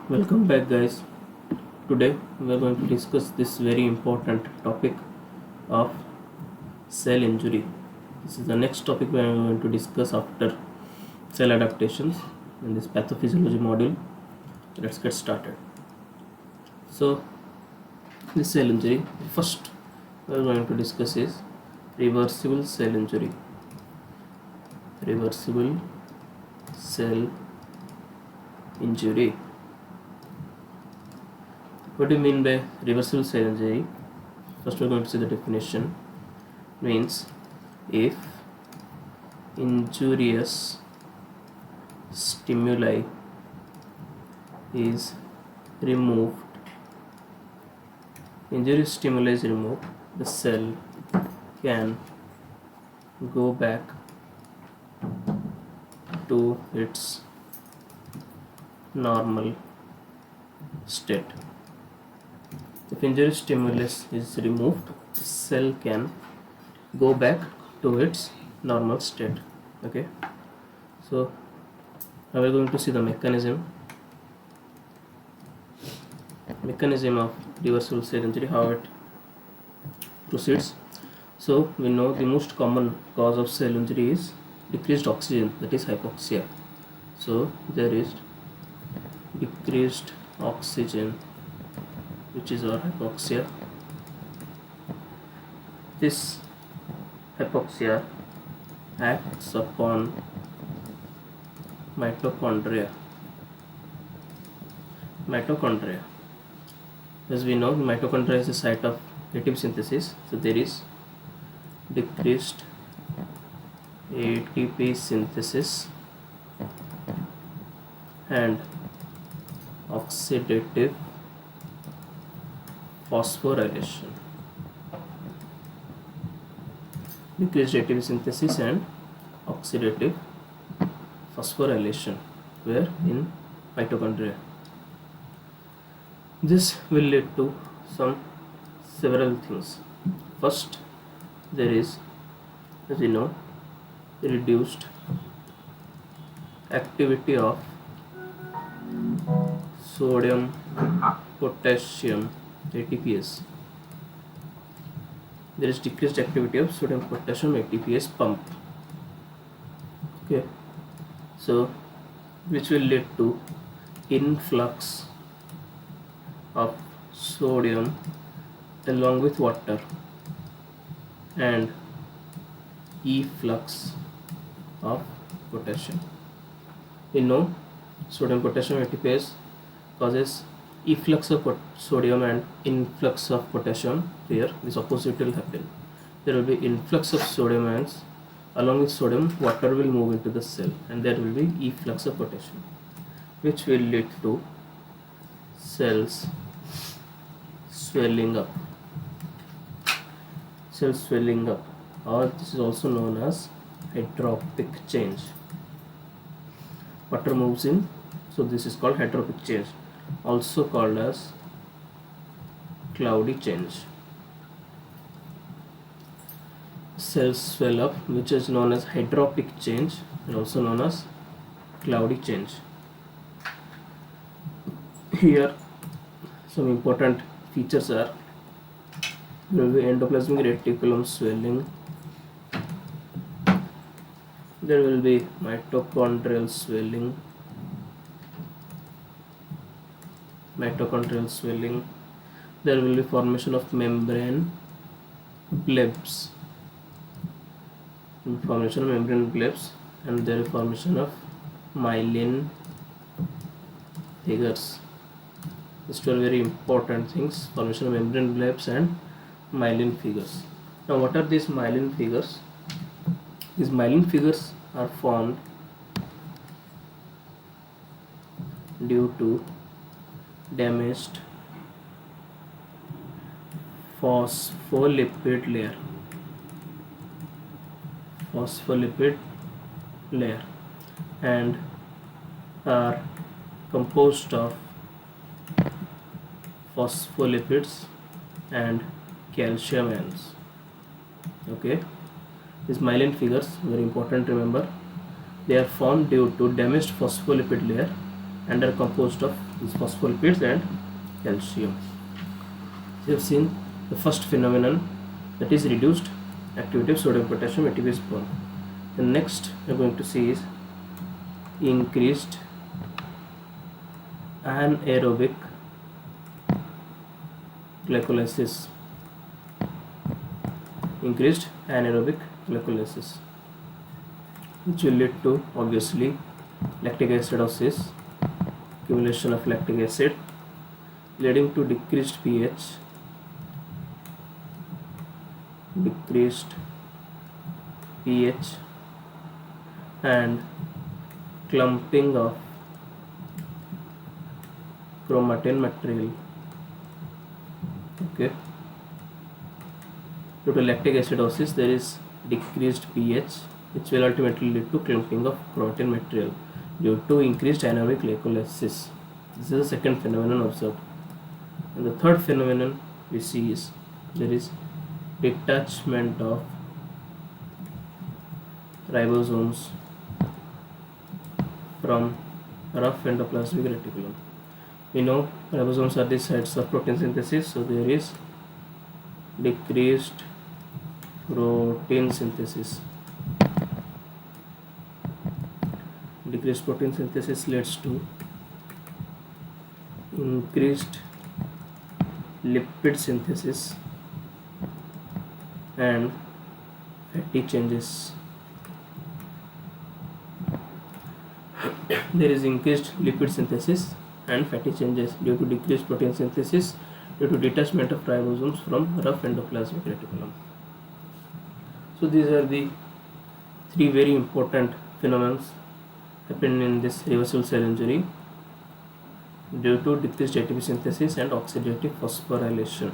Welcome back, guys. Today we are going to discuss this very important topic of cell injury. This is the next topic we are going to discuss after cell adaptations in this pathophysiology module. Let's get started. So, this cell injury, first we are going to discuss is reversible cell injury. Reversible cell injury. What do you mean by reversible cell injury? First, we're going to see the definition. Means if injurious stimuli is removed, the cell can go back to its normal state. If injury stimulus is removed, the cell can go back to its normal state. Okay, so now we're going to see the mechanism of reversible cell injury, how it proceeds. So we know the most common cause of cell injury is decreased oxygen, that is hypoxia. So there is decreased oxygen, which is our hypoxia. This hypoxia acts upon mitochondria. As we know, mitochondria is the site of ATP synthesis. So there is decreased ATP synthesis and oxidative phosphorylation. Decreased ATP synthesis and oxidative phosphorylation where in mitochondria. This will lead to several things. First, there is, as we know, reduced activity of sodium potassium ATPase. There is decreased activity of sodium potassium ATPase pump. Okay, so which will lead to influx of sodium along with water and efflux of potassium. We know sodium potassium ATPase causes efflux of sodium and influx of potassium. Here this opposite will happen. There will be influx of sodium ions, along with sodium water will move into the cell and there will be efflux of potassium, which will lead to cells swelling up, or this is also known as hydropic change. Water moves in, so this is called hydropic change, also called as cloudy change. Cells swell up, which is known as hydropic change and also known as cloudy change. Here some important features are: there will be endoplasmic reticulum swelling, there will be mitochondrial swelling, there will be formation of membrane blebs, and there is formation of myelin figures. These two are very important things: formation of membrane blebs and myelin figures. Now, what are these myelin figures? These myelin figures are formed due to damaged phospholipid layer and are composed of phospholipids and calcium ions. Okay, these myelin figures, very important, remember, they are formed due to damaged phospholipid layer and are composed of these phospholipids and calcium. We have seen the first phenomenon, that is reduced activity of sodium potassium ATP is born. The next we are going to see is increased anaerobic glycolysis. Increased anaerobic glycolysis, which will lead to obviously lactic acidosis, accumulation of lactic acid, leading to decreased pH, and clumping of chromatin material. Okay. Due to lactic acidosis, there is decreased pH, which will ultimately lead to clumping of chromatin material due to increased anaerobic glycolysis. This is the second phenomenon observed. And the third phenomenon we see is there is detachment of ribosomes from rough endoplasmic reticulum. We know ribosomes are the sites of protein synthesis, so there is decreased protein synthesis. Decreased protein synthesis leads to increased lipid synthesis and fatty changes. There is increased lipid synthesis and fatty changes due to decreased protein synthesis due to detachment of ribosomes from rough endoplasmic reticulum. So these are the three very important phenomena happening in this reversible cell injury due to decreased ATP synthesis and oxidative phosphorylation.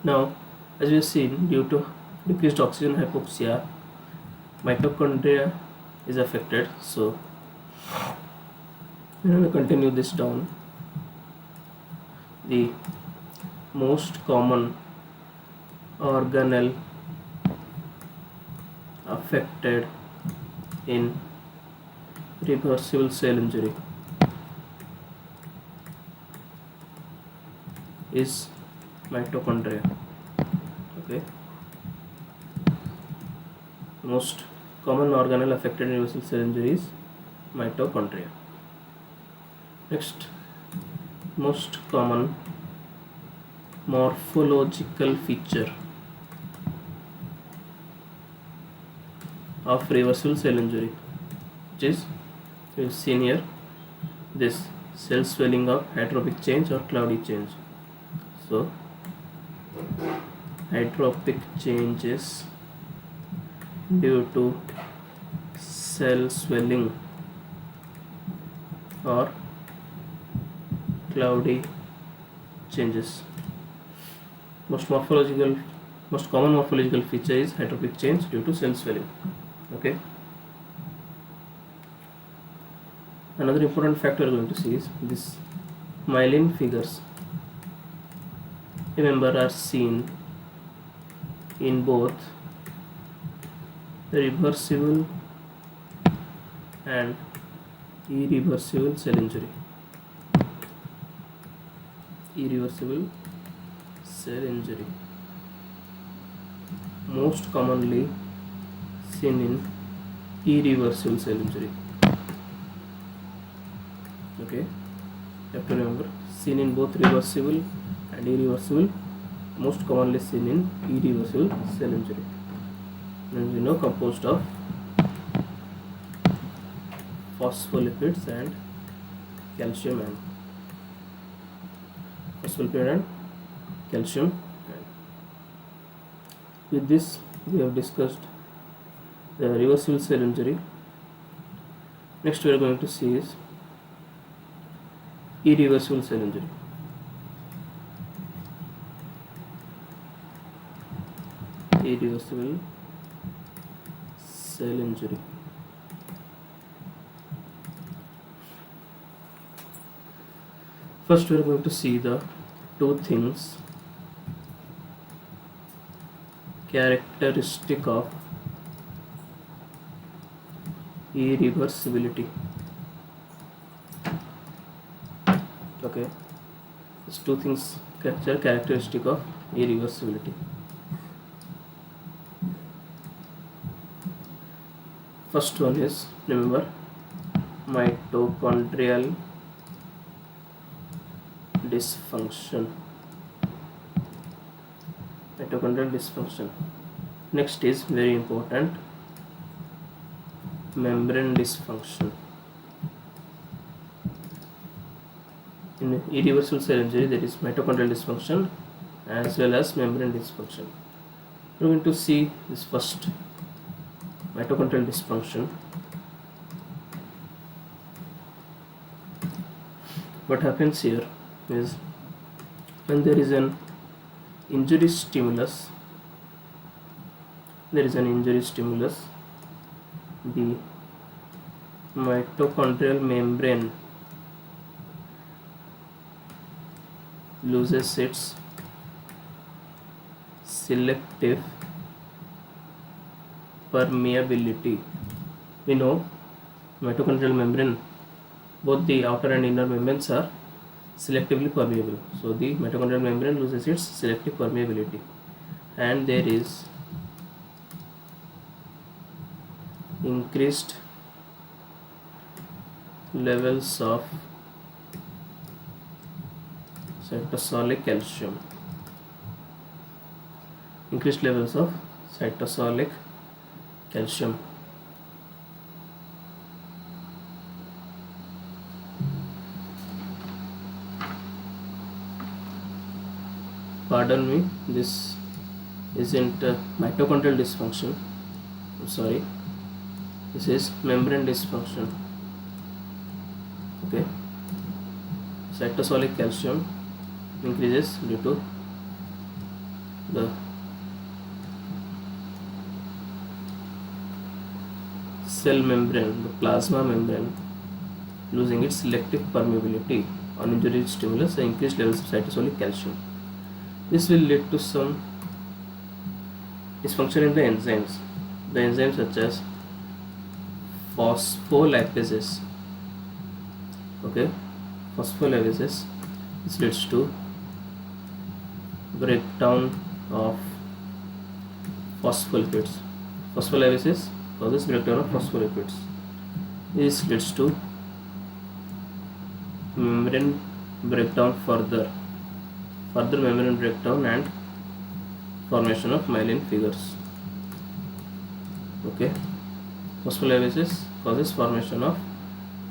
Now, as we have seen, due to decreased oxygen hypoxia, mitochondria is affected. So we are going to continue this down. The most common organelle affected in reversible cell injury is mitochondria. Okay. Most common organelle affected in reversible cell injury is mitochondria. Next, most common morphological feature of reversible cell injury, which is we have seen here this cell swelling of hydropic change or cloudy change. So hydropic changes due to cell swelling or cloudy changes. Most common morphological feature is hydropic change due to cell swelling. Okay. Another important factor we are going to see is this myelin figures. Remember, are seen in both reversible and irreversible cell injury. Irreversible cell injury, most commonly seen in irreversible cell injury. Okay, you have to remember, seen in both reversible and irreversible, most commonly seen in irreversible cell injury. And we know composed of phospholipids and calcium and phospholipid and calcium. With this, we have discussed the reversible cell injury. Next, we are going to see is irreversible cell injury. Irreversible cell injury. First, we are going to see the two things characteristic of irreversibility. Okay, these two things capture characteristic of irreversibility. First one is, remember, mitochondrial dysfunction. Mitochondrial dysfunction. Next is very important, membrane dysfunction. In irreversible cell injury, there is mitochondrial dysfunction as well as membrane dysfunction. We're going to see this first, mitochondrial dysfunction. What happens here is, when there is an injury stimulus, the mitochondrial membrane loses its selective permeability. We know mitochondrial membrane, both the outer and inner membranes are selectively permeable. So the mitochondrial membrane loses its selective permeability, and there is increased levels of cytosolic calcium. Increased levels of cytosolic calcium. Pardon me, this isn't mitochondrial dysfunction. I'm sorry, this is membrane dysfunction. Okay, cytosolic calcium increases due to the cell membrane, the plasma membrane, losing its selective permeability on injury stimulus and increased levels of cytosolic calcium. This will lead to some dysfunction in the enzymes. The enzymes such as phospholipases. Okay, phospholipases. This leads to breakdown of phospholipids. Phospholipases causes breakdown of phospholipids. This leads to membrane breakdown, further membrane breakdown and formation of myelin figures. Okay, phospholipases causes formation of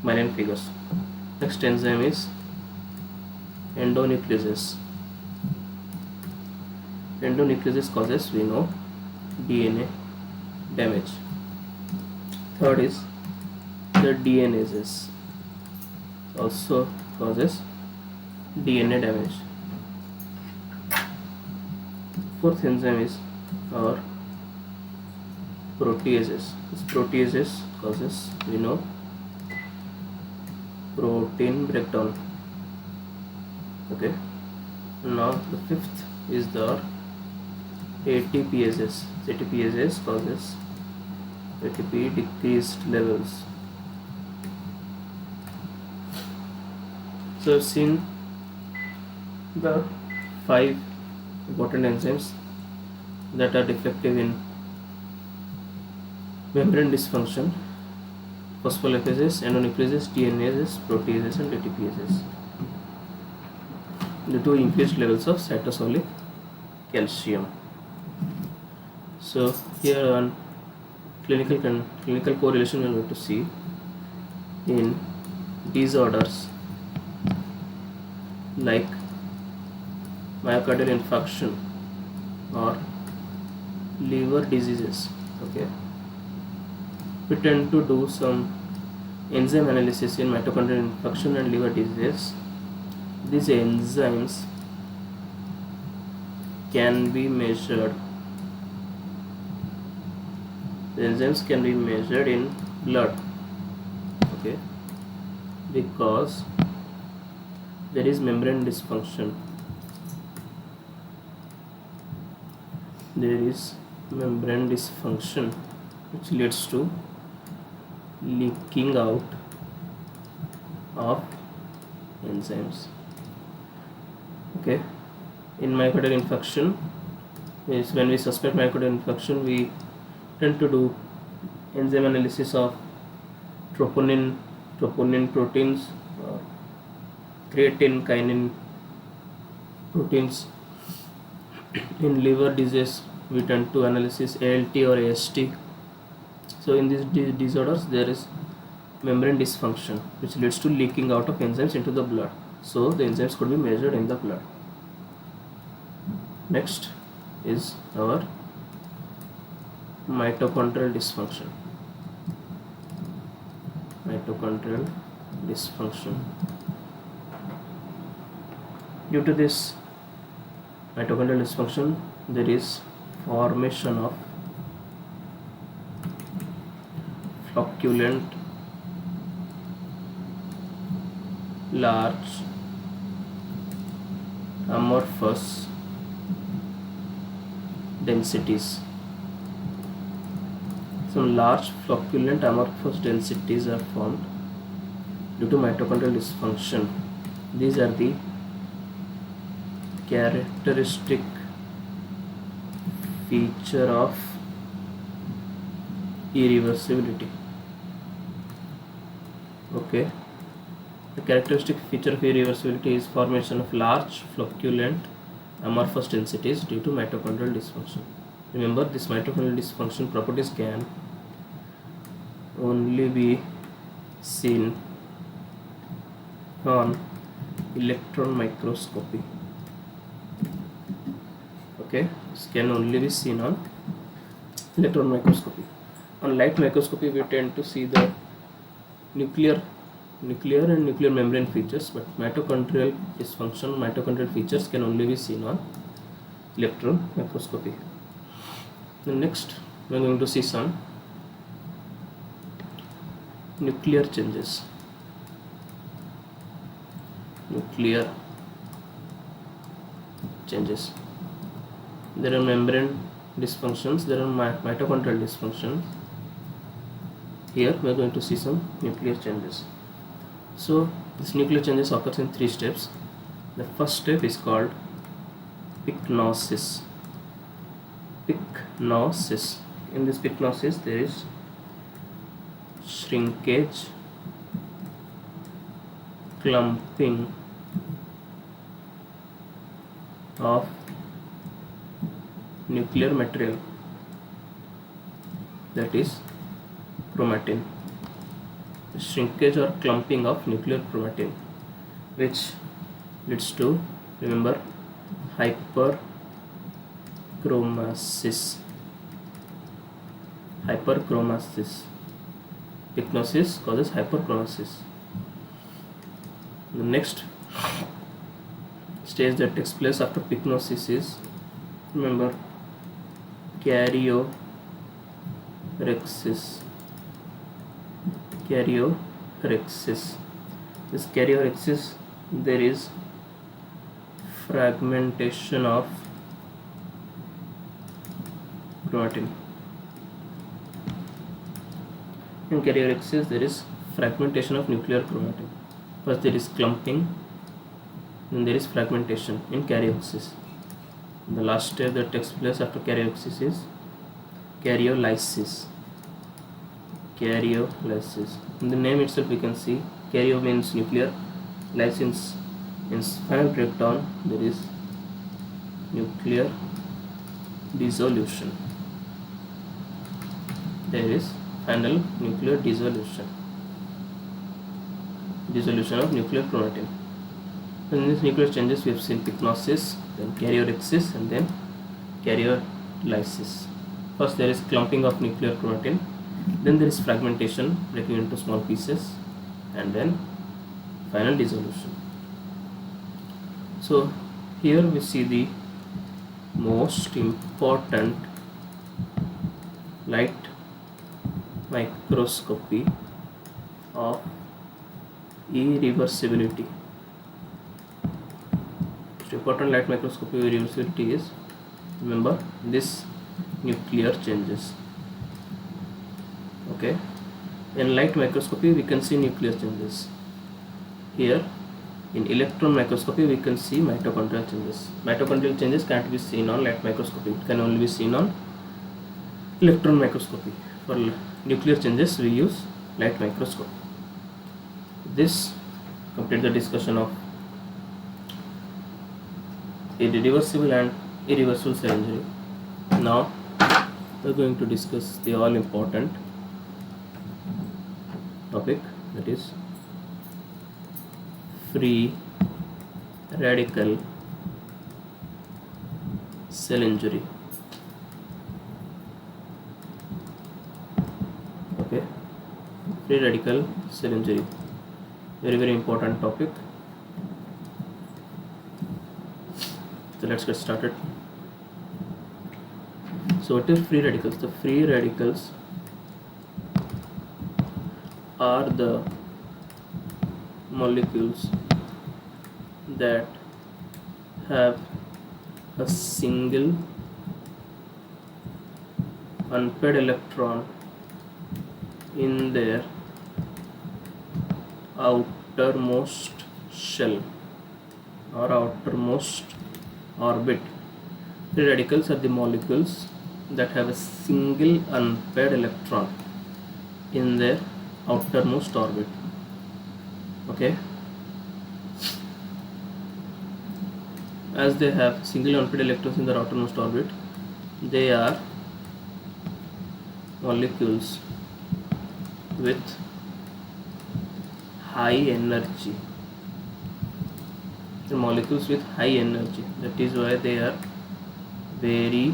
myelin figures. Next enzyme is endonucleases. Endonucleases causes, we know, DNA damage. Third is the DNases, also causes DNA damage. Fourth enzyme is our proteases. This proteases causes, we know, protein breakdown. Okay, now the fifth is the ATPases. ATPases causes ATP decreased levels. So I've seen the 5 important enzymes that are defective in membrane dysfunction: phospholipases, endonucleases, DNases, proteases and ATPases, due to increased levels of cytosolic calcium. So here on clinical correlation we are going to see in disorders like myocardial infarction or liver diseases. Okay, we tend to do some enzyme analysis in mitochondrial infarction and liver diseases. These enzymes can be measured. The enzymes can be measured in blood. Okay, because there is membrane dysfunction. There is membrane dysfunction which leads to leaking out of enzymes. Okay, in myocardial infarction is when we suspect myocardial infarction, we tend to do enzyme analysis of troponin proteins, creatine kinin proteins. In liver disease we tend to analysis ALT or AST. So in these disorders there is membrane dysfunction which leads to leaking out of enzymes into the blood, so the enzymes could be measured in the blood. Next is our mitochondrial dysfunction. Due to this mitochondrial dysfunction, there is formation of flocculent large amorphous densities. Some large flocculent amorphous densities are formed due to mitochondrial dysfunction. These are the characteristic feature of irreversibility. Okay, the characteristic feature of irreversibility is formation of large flocculent amorphous densities due to mitochondrial dysfunction. Remember, this mitochondrial dysfunction properties can only be seen on electron microscopy. Okay, this can only be seen on electron microscopy. On light microscopy we tend to see the nuclear and nuclear membrane features, but mitochondrial dysfunction, mitochondrial features can only be seen on electron microscopy. Then next we are going to see some nuclear changes. There are membrane dysfunctions, there are mitochondrial dysfunctions. Here we are going to see some nuclear changes. So this nuclear changes occurs in 3 steps. The first step is called pycnosis. In this pycnosis there is shrinkage, clumping of nuclear material, that is chromatin. Shrinkage or clumping of nuclear chromatin, which leads to, remember, hyperchromasis. Pycnosis causes hyperchromasis. The next stage that takes place after pycnosis is, remember, karyorrhexis. This karyorrhexis, there is fragmentation of chromatin. In karyorrhexis there is fragmentation of nuclear chromatin. First there is clumping, then there is fragmentation in karyopsis. The last step that takes place after karyopsis is karyolysis. In the name itself we can see karyo means nuclear, lysis means final breakdown, there is nuclear dissolution. There is final nuclear dissolution of nuclear chromatin. In these nuclear changes we have seen pycnosis, then karyorrhexis, and then karyolysis. First there is clumping of nuclear chromatin, then there is fragmentation, breaking into small pieces, and then final dissolution. So here we see the most important light microscopy of irreversibility. Most important light microscopy of irreversibility is, remember, this nuclear changes. Okay, in light microscopy we can see nuclear changes. Here In electron microscopy we can see mitochondrial changes. Mitochondrial changes can't be seen on light microscopy, it can only be seen on electron microscopy. For nuclear changes we use light microscope. This completes the discussion of irreversible and irreversible cell injury. Now we are going to discuss the all important topic, that is free radical cell injury. Okay, free radical cell injury, very important topic. So let's get started. So what are free radicals? The free radicals are the molecules that have a single unpaired electron in their outermost shell or outermost orbit. Free radicals are the molecules that have a single unpaired electron in their outermost orbit. Okay, as they have single unpaired electrons in their outermost orbit, they are molecules with high energy. The molecules with high energy, that is why they are very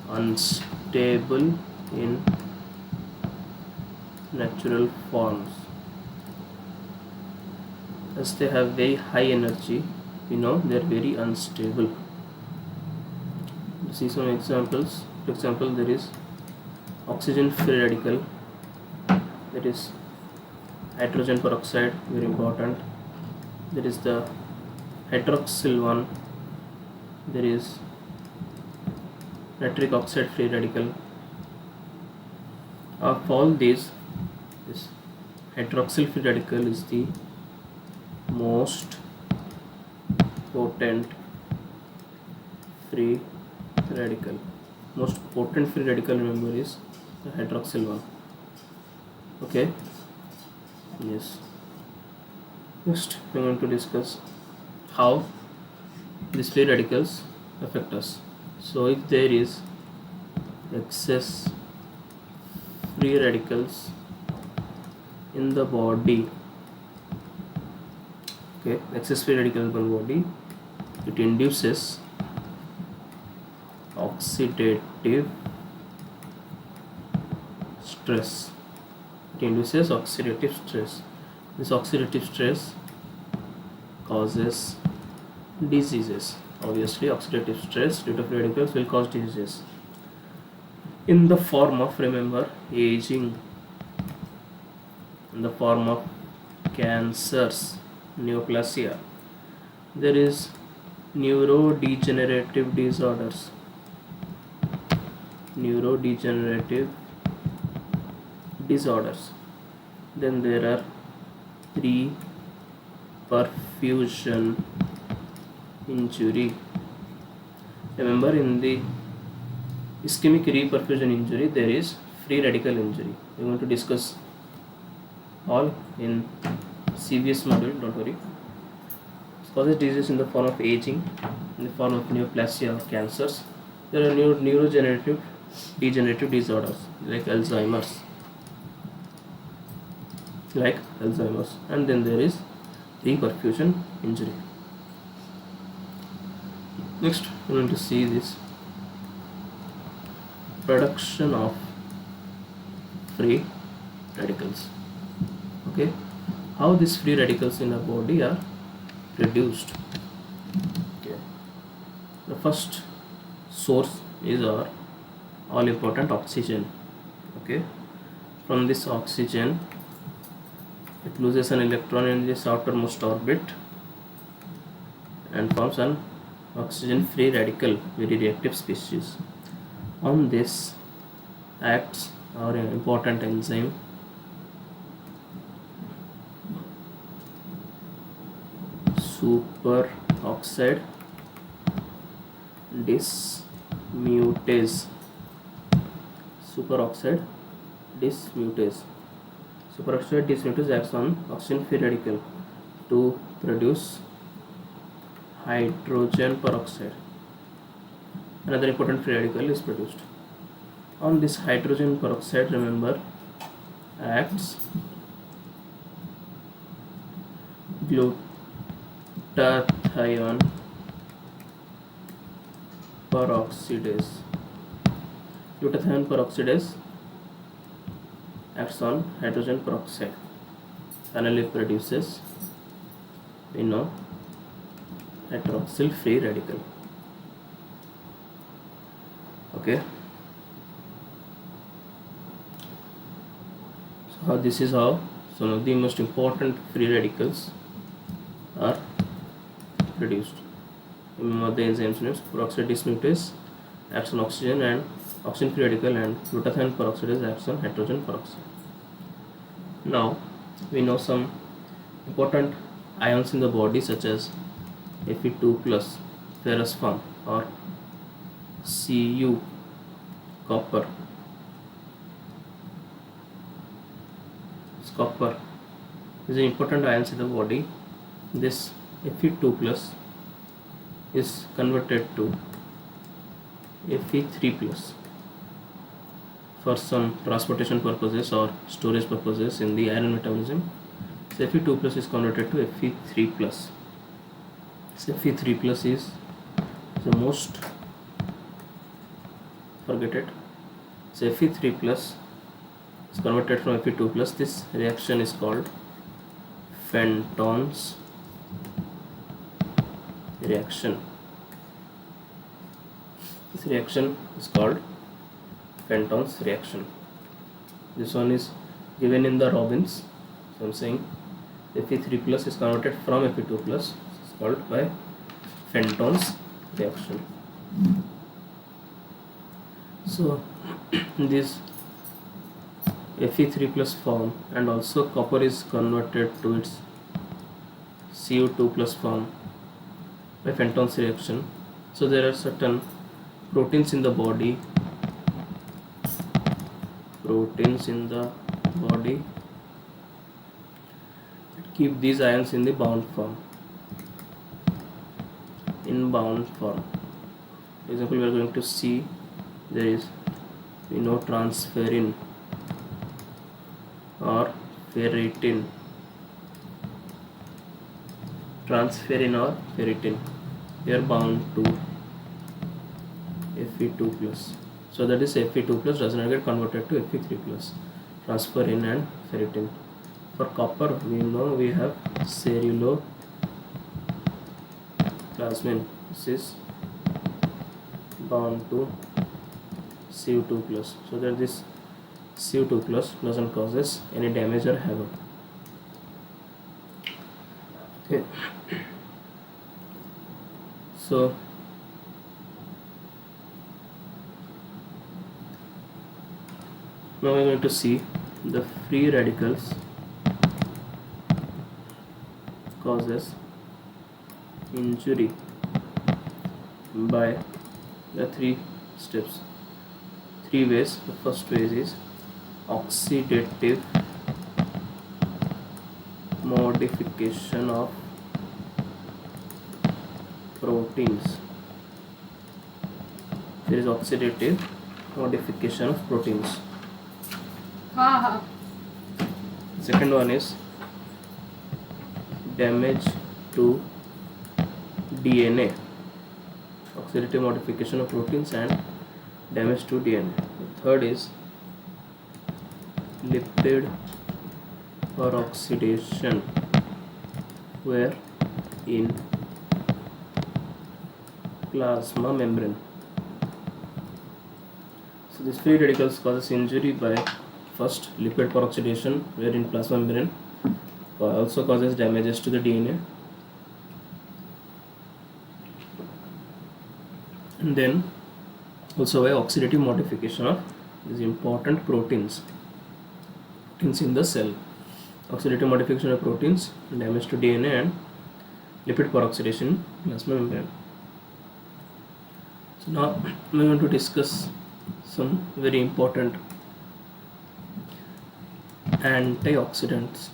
unstable in natural forms. As they have very high energy, we know they are very unstable. See some examples. For example, there is oxygen free radical, that is hydrogen peroxide, very important. There is the hydroxyl one, there is nitric oxide free radical. Of all these, this hydroxyl free radical is the most potent free radical. Most potent free radical, remember, is the hydroxyl one. Okay, yes. Next we are going to discuss how these free radicals affect us. So if there is excess free radicals in the body, okay, excess free radicals in the body, it induces oxidative stress. It induces oxidative stress. This oxidative stress causes diseases. Obviously, oxidative stress due to free radicals will cause diseases in the form of, remember, aging, in the form of cancers, neoplasia. There is neurodegenerative disorders. Then there are pre-perfusion injury. Remember, in the ischemic reperfusion injury there is free radical injury. We are going to discuss all in CVS module, don't worry. It causes disease in the form of aging, in the form of neoplasia or cancers. There are neurodegenerative disorders like Alzheimer's, and then there is reperfusion injury. Next we are going to see this production of free radicals. Okay, how these free radicals in our body are produced. Okay, the first source is our all important oxygen. Okay, from this oxygen it loses an electron in this outermost orbit and forms an oxygen free radical, very reactive species. On this acts our important enzyme superoxide dismutase. Superoxide dismutase. Superoxide dismutase acts on oxygen free radical to produce hydrogen peroxide. Another important free radical is produced. On this hydrogen peroxide, remember, acts glutathione peroxidase. Glutathione peroxidase acts on hydrogen peroxide. Finally produces, we know, hydroxyl free radical. Okay. So this is how some of the most important free radicals are produced. Remember the enzymes names: peroxide dismutase acts on oxygen and oxygen free radical, and glutathione peroxidase acts on hydrogen peroxide. Now we know some important ions in the body such as Fe2 plus, ferrous form, or Cu, copper. This copper is an important ions in the body. This Fe2 plus is converted to Fe3 plus for some transportation purposes or storage purposes in the iron metabolism. So Fe2 plus is converted to Fe3 plus. So Fe3 plus is the most, forget it. So Fe3 plus is converted from Fe2 plus. This reaction is called Fenton's reaction. This reaction is called Fenton's reaction. This one is given in the Robbins. So I'm saying Fe3 plus is converted from Fe2 plus. It's called by Fenton's reaction. So this Fe3 plus form, and also copper is converted to its Cu2 plus form by Fenton's reaction. So there are certain proteins in the body that keep these ions in the bound form. In bound form, for example, we are going to see there is, we know, transferrin or ferritin. Transferrin or ferritin, they are bound to Fe2 plus. So that is Fe2 plus does not get converted to Fe3 plus. Transferrin and ferritin. For copper, we know we have ceruloplasmin. This is bound to Cu2 plus. So that this Cu2 plus doesn't causes any damage or havoc. Okay. So now we are going to see the free radicals causes injury by the three steps, three ways. The first way is oxidative modification of proteins. There is oxidative modification of proteins. Second one is damage to DNA. Oxidative modification of proteins and damage to DNA. The third is lipid peroxidation, where in plasma membrane. So these free radicals causes injury by first lipid peroxidation, where in plasma membrane, also causes damages to the DNA, and then also by oxidative modification of these important proteins in the cell. Oxidative modification of proteins, damage to DNA, and lipid peroxidation in plasma membrane. So now we want to discuss some very important antioxidants.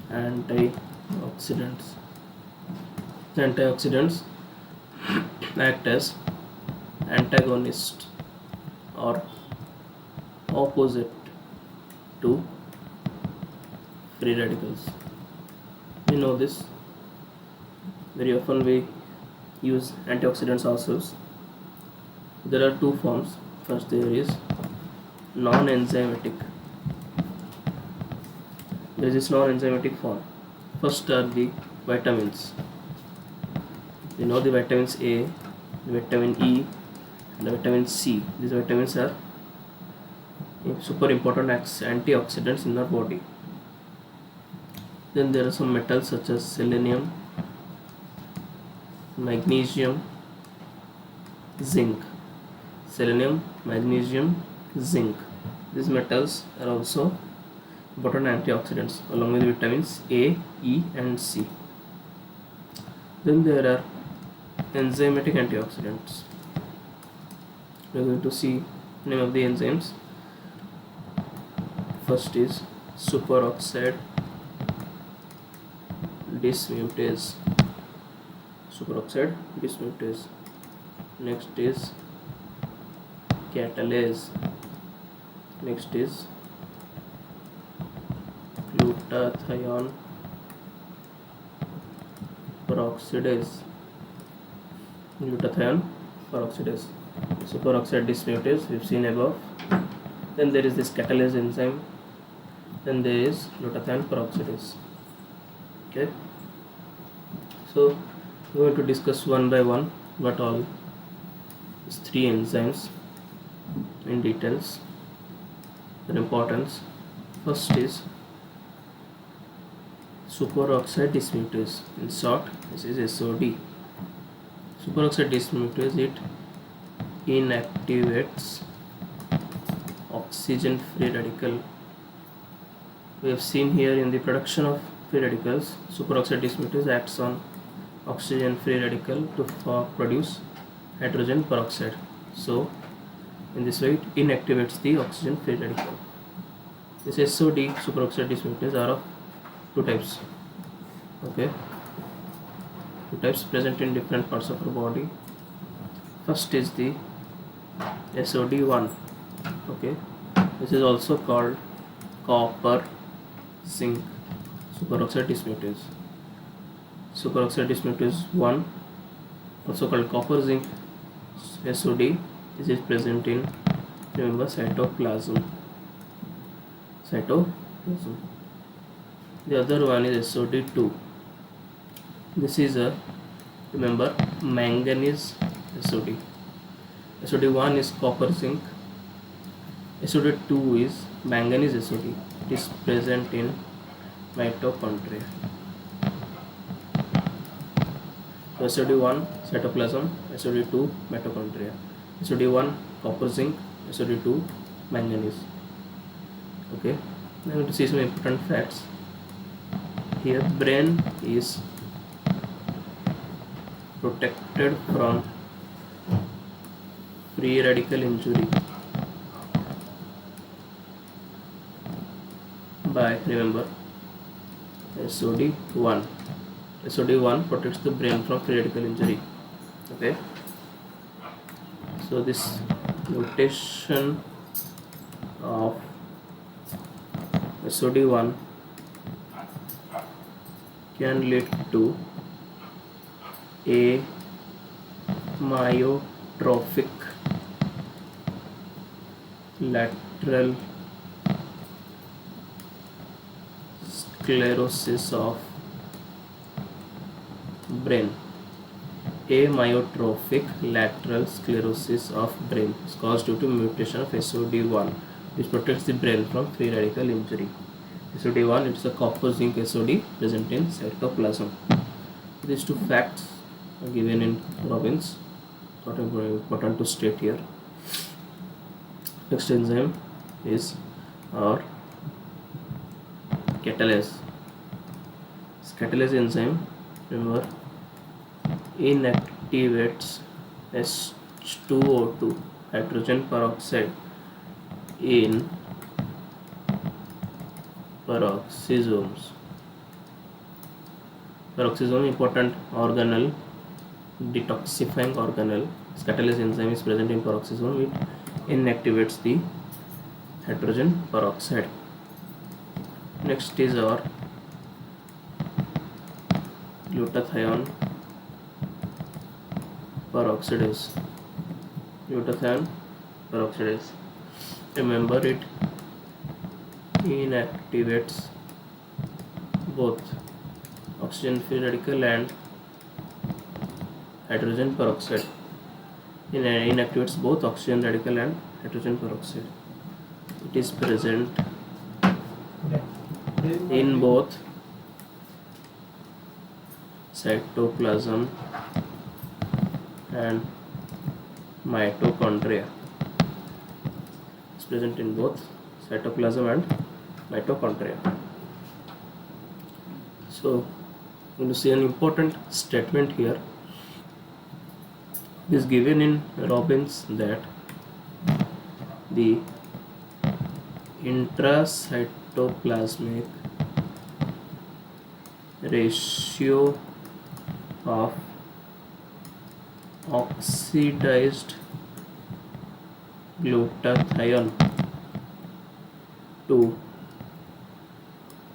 Antioxidants. Antioxidants act as antagonist or opposite to free radicals. We know this. Very often we use antioxidants ourselves. There are two forms. First, there is non-enzymatic. There is this non-enzymatic form. First are the vitamins. We know the vitamins A, the vitamin E, and the vitamin C. These vitamins are super important antioxidants in our body. Then there are some metals such as selenium, magnesium, zinc. Selenium, magnesium, zinc. These metals are also important antioxidants along with vitamins A, E and C. Then there are enzymatic antioxidants. We are going to see name of the enzymes. First is superoxide dismutase. Superoxide dismutase. Next is catalase. Next is glutathione peroxidase. Glutathione peroxidase. Superoxide dismutase we've seen above. Then there is this catalase enzyme. Then there is glutathione peroxidase. Okay. So we are going to discuss one by one what all these three enzymes in details. Their importance. First is superoxide dismutase. In short, this is SOD. Superoxide dismutase, it inactivates oxygen free radical. We have seen here in the production of free radicals, superoxide dismutase acts on oxygen free radical to produce hydrogen peroxide. So in this way it inactivates the oxygen free radical. This SOD, superoxide dismutase, are of two types. Okay, two types present in different parts of our body. First is the SOD1. Okay, this is also called copper zinc superoxide dismutase. Superoxide dismutase 1, also called copper zinc SOD, this is present in, remember, cytoplasm. The other one is SOD2. This is a, remember, manganese SOD. SOD1 is copper zinc. SOD2 is manganese SOD. It is present in mitochondria. So SOD1 cytoplasm, SOD2 mitochondria. SOD1 copper zinc, SOD2 manganese. Okay, now I'm going to see some important facts. Here, brain is protected from free radical injury by, remember, SOD1. SOD1 protects the brain from free radical injury. Okay, so this mutation of SOD1 can lead to a myotrophic lateral sclerosis of brain. Amyotrophic lateral sclerosis of brain is caused due to mutation of SOD1, which protects the brain from free radical injury. SOD1, it's a copper zinc SOD present in cytoplasm. These two facts are given in Robbins. What is important to state here. Next enzyme is our catalase. catalase enzyme, remember, inactivates H2O2 hydrogen peroxide in peroxisomes. Peroxisome important organelle, detoxifying organelle. Catalase enzyme is present in peroxisome. It inactivates the hydrogen peroxide. Next is our glutathione peroxidase. Glutathione peroxidase. Remember, it inactivates both oxygen free radical and hydrogen peroxide. It inactivates both oxygen radical and hydrogen peroxide. It is present in both cytoplasm and mitochondria. It's present in both cytoplasm and mitochondria. So, you will see an important statement here. It is given in Robbins that the intracytoplasmic ratio of oxidized glutathione to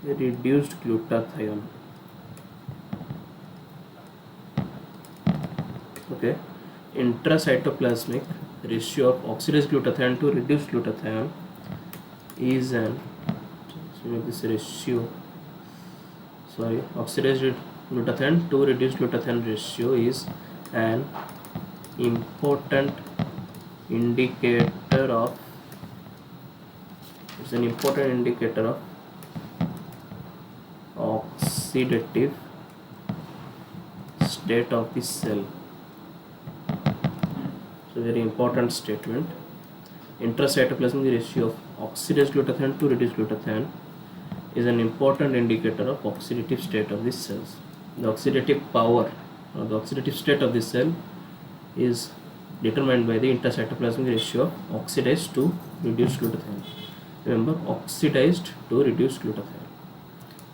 reduced glutathione. Okay, intracytoplasmic ratio of oxidized glutathione to reduced glutathione is an oxidized glutathione to reduced glutathione ratio is an important indicator of oxidative state of the cell. So very important statement. Intracytoplasmic ratio of oxidized glutathione to reduced glutathione is an important indicator of oxidative state of the cells. The oxidative power or the oxidative state of the cell is determined by the intracytoplasmic ratio of oxidized to reduced glutathione. Remember, oxidized to reduced glutathione.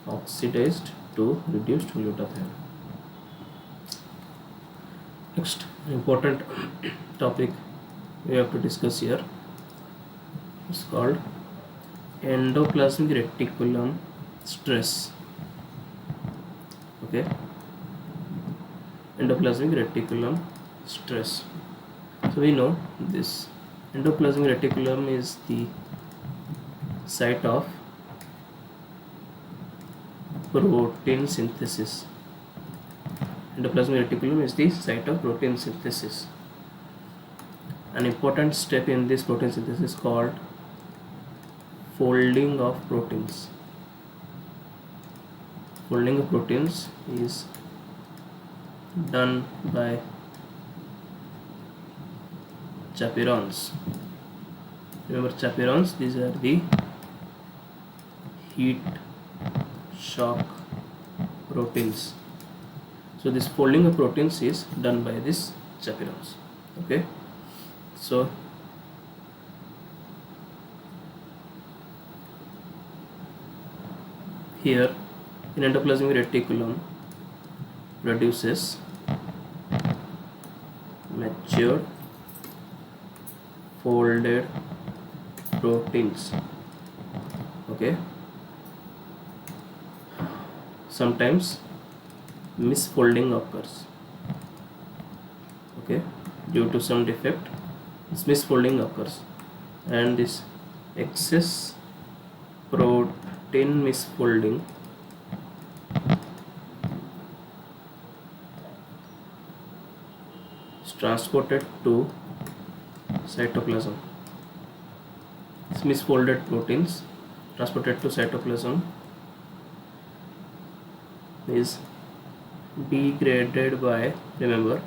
Oxidized to reduced glutathione. Next important topic we have to discuss here is called endoplasmic reticulum stress. Okay, endoplasmic reticulum stress. So we know this endoplasmic reticulum is the site of protein synthesis. Endoplasmic reticulum is the site of protein synthesis. An important step in this protein synthesis is called folding of proteins. Folding of proteins is done by chaperones. Remember chaperones, these are the heat shock proteins. So this folding of proteins is done by these chaperones. Okay, so here in endoplasmic reticulum produces matured folded proteins. Okay, sometimes misfolding occurs. Okay, due to some defect, this misfolding occurs, and this excess protein misfolding is transported to cytoplasm. This misfolded proteins transported to cytoplasm is degraded by, remember,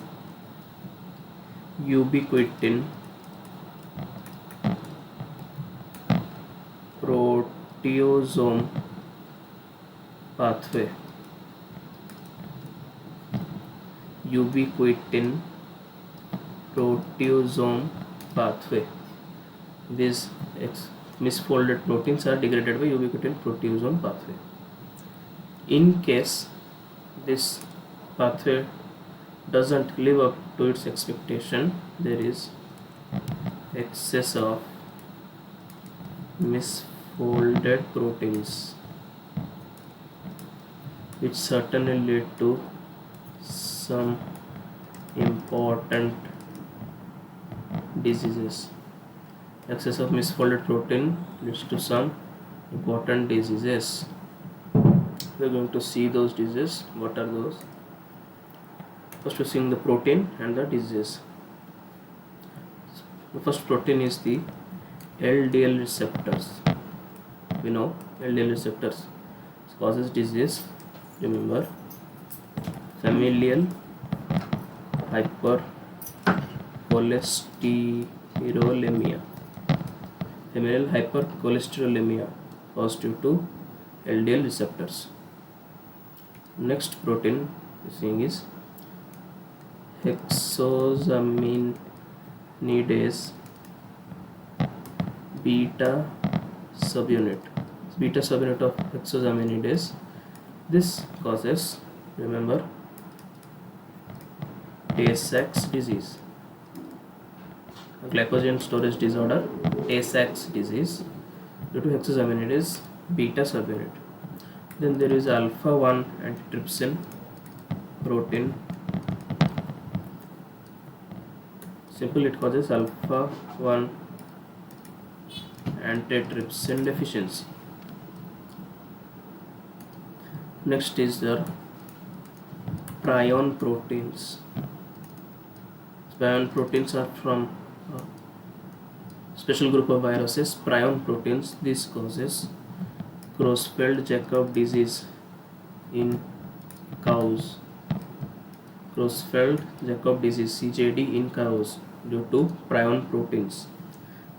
ubiquitin proteasome pathway. ubiquitin proteasome pathway. These misfolded proteins are degraded by ubiquitin proteasome pathway. In case this pathway doesn't live up to its expectation, there is excess of misfolded proteins, which certainly lead to some important diseases. Excess of misfolded protein leads to some important diseases. We're going to see those diseases. What are those? First, we're seeing the protein and the diseases. The first protein is the LDL receptors. We know LDL receptors causes disease. Remember, familial hypercholesterolemia. Familial hypercholesterolemia caused due to LDL receptors. Next protein we're seeing is hexosaminidase beta subunit. Beta subunit of hexosaminidase. This causes, remember, Tay-Sachs disease, glycogen storage disorder, Tay-Sachs disease due to hexosaminidase beta subunit. Then there is alpha 1 antitrypsin protein. Simple, it causes alpha 1 antitrypsin deficiency. Next is the prion proteins. Prion proteins are from a special group of viruses, prion proteins. This causes Creutzfeldt-Jakob disease in cows. Creutzfeldt-Jakob disease (CJD) in cows due to prion proteins.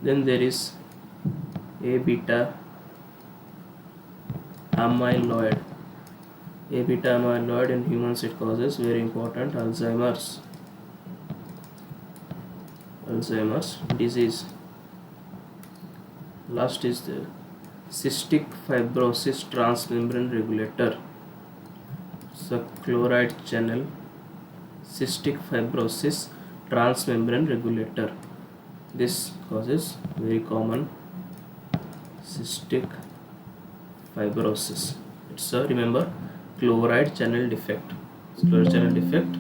Then there is A-beta amyloid. A-beta amyloid in humans, it causes very important Alzheimer's disease. Last is the cystic fibrosis transmembrane regulator. So chloride channel cystic fibrosis transmembrane regulator. This causes very common cystic fibrosis. It's a, remember, chloride channel defect. Chloride channel defect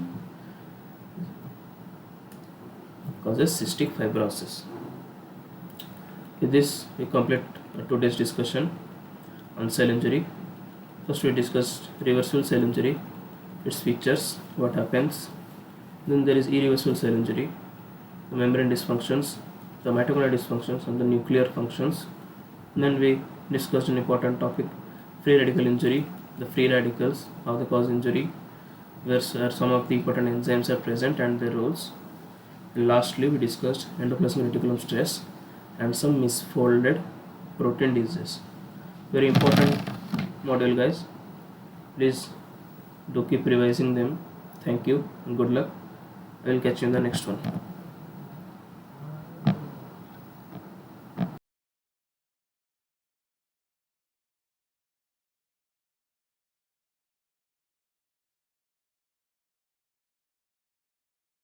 causes cystic fibrosis. With this, we complete today's discussion on cell injury. First, we discussed reversible cell injury, its features, what happens. Then there is irreversible cell injury, the membrane dysfunctions, the mitochondrial dysfunctions, and the nuclear functions. And then we discussed an important topic, free radical injury, the free radicals, how they cause injury, where some of the important enzymes are present and their roles. And lastly, we discussed endoplasmic reticulum stress and some misfolded protein diseases. Very important module, guys. Please do keep revising them. Thank you and good luck. I will catch you in the next one.